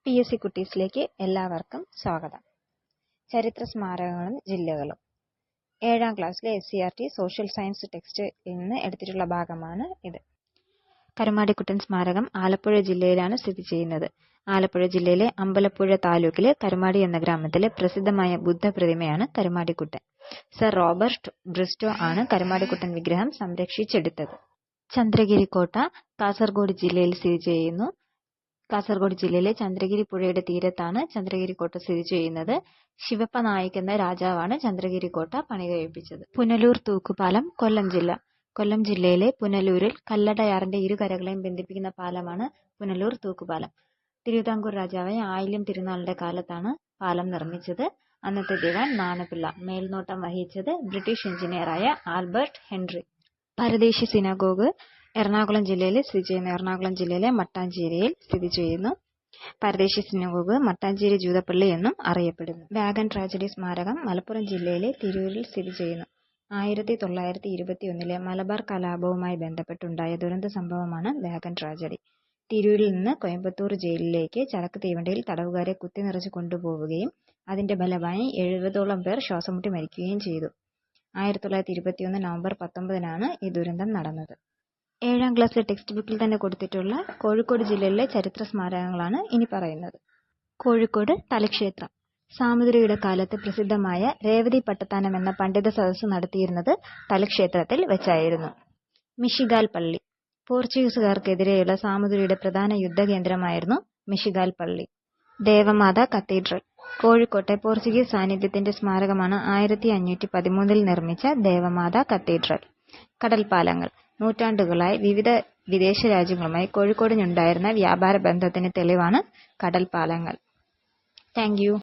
PSC കുട്ടീസിലേക്ക് എല്ലാവർക്കും സ്വാഗതം. ചരിത്ര സ്മാരകങ്ങളും ജില്ലകളും 7ാം ക്ലാസ്സിലെ SCERT സോഷ്യൽ സയൻസ് ടെക്സ്റ്റിൽ നിന്ന് എടുത്തിട്ടുള്ള ഭാഗമാണ് ഇത്. കരുമാടിക്കുട്ടൻ സ്മാരകം ആലപ്പുഴ ജില്ലയിലാണ് സ്ഥിതി ചെയ്യുന്നത്. ആലപ്പുഴ ജില്ലയിലെ അമ്പലപ്പുഴ താലൂക്കിലെ കരുമാടി എന്ന ഗ്രാമത്തിലെ പ്രസിദ്ധമായ ബുദ്ധ പ്രതിമയാണ് കരുമാടിക്കുട്ടൻ. സർ റോബർട്ട് ബ്രിസ്റ്റോ ആണ് കരുമാടിക്കുട്ടൻ വിഗ്രഹം സംരക്ഷിച്ചെടുത്തത്. ചന്ദ്രഗിരി കോട്ട കാസർഗോഡ് ജില്ലയിൽ സ്ഥിതി ചെയ്യുന്നു. കാസർഗോഡ് ജില്ലയിലെ ചന്ദ്രഗിരി പുഴയുടെ തീരത്താണ് ചന്ദ്രഗിരി കോട്ട സ്ഥിതി ചെയ്യുന്നത്. ശിവപ്പ നായിക് എന്ന രാജാവാണ് ചന്ദ്രഗിരി കോട്ട പണി കഴിപ്പിച്ചത്. പുനലൂർ തൂക്കുപാലം കൊല്ലം ജില്ല. കൊല്ലം ജില്ലയിലെ പുനലൂരിൽ കല്ലടയാറിന്റെ ഇരുകരകളെയും ബന്ധിപ്പിക്കുന്ന പാലമാണ് പുനലൂർ തൂക്കുപാലം. തിരുവിതാംകൂർ രാജാവായ ആയില്യം തിരുനാളിന്റെ കാലത്താണ് പാലം നിർമ്മിച്ചത്. അന്നത്തെ ദിവാൻ നാണപ്പിള്ള. മേൽനോട്ടം വഹിച്ചത് ബ്രിട്ടീഷ് എഞ്ചിനീയറായ Albert Henry. Paradesi synagogue Ernakulam ജില്ലയിൽ സ്ഥിതി ചെയ്യുന്നു. എറണാകുളം ജില്ലയിലെ മട്ടാഞ്ചേരിയിൽ സ്ഥിതി ചെയ്യുന്നു. പരദേശി സിനഗോഗ് മട്ടാഞ്ചേരി ജൂതപ്പള്ളി എന്നും അറിയപ്പെടുന്നു. വാഗൺ ട്രാജഡി സ്മാരകം മലപ്പുറം ജില്ലയിലെ തിരൂരിൽ സ്ഥിതി ചെയ്യുന്നു. 1921 മലബാർ കലാപവുമായി ബന്ധപ്പെട്ടുണ്ടായ ദുരന്ത സംഭവമാണ് വാഗൺ ട്രാജഡി. തിരൂരിൽ നിന്ന് കോയമ്പത്തൂർ ജയിലിലേക്ക് ചരക്ക് തീവണ്ടിയിൽ തടവുകാരെ കുത്തിനിറച്ച് കൊണ്ടുപോവുകയും അതിന്റെ ഫലമായി 70ഓളം പേർ ശ്വാസംമുട്ടി മരിക്കുകയും ചെയ്തു. 1921 നവംബർ 19 ഈ ദുരന്തം നടന്നത്. 7ാം ക്ലാസ്സിലെ ടെക്സ്റ്റ് ബുക്കിൽ തന്നെ കൊടുത്തിട്ടുള്ള കോഴിക്കോട് ജില്ലയിലെ ചരിത്ര സ്മാരകങ്ങളാണ് ഇനി പറയുന്നത്. കോഴിക്കോട് തലക്ഷേത്രം. സാമൂതിരിയുടെ കാലത്ത് പ്രസിദ്ധമായ രേവതി പട്ടത്താനം എന്ന പണ്ഡിത സദസ്സ് നടത്തിയിരുന്നത് തലക്ഷേത്രത്തിൽ വെച്ചായിരുന്നു. മിഷിഗാൽ പള്ളി. പോർച്ചുഗീസുകാർക്കെതിരെയുള്ള സാമൂതിരിയുടെ പ്രധാന യുദ്ധകേന്ദ്രമായിരുന്നു മിഷിഗാൽ പള്ളി. ദേവമാത കത്തീഡ്രൽ. കോഴിക്കോട്ടെ പോർച്ചുഗീസ് സാന്നിധ്യത്തിന്റെ സ്മാരകമാണ് 1513 നിർമ്മിച്ച ദേവമാത കത്തീഡ്രൽ. കടൽപ്പാലങ്ങൾ. നൂറ്റാണ്ടുകളായി വിവിധ വിദേശ രാജ്യങ്ങളുമായി കോഴിക്കോടിനുണ്ടായിരുന്ന വ്യാപാര ബന്ധത്തിന് തെളിവാണ് കടൽപ്പാലങ്ങൾ. Thank you.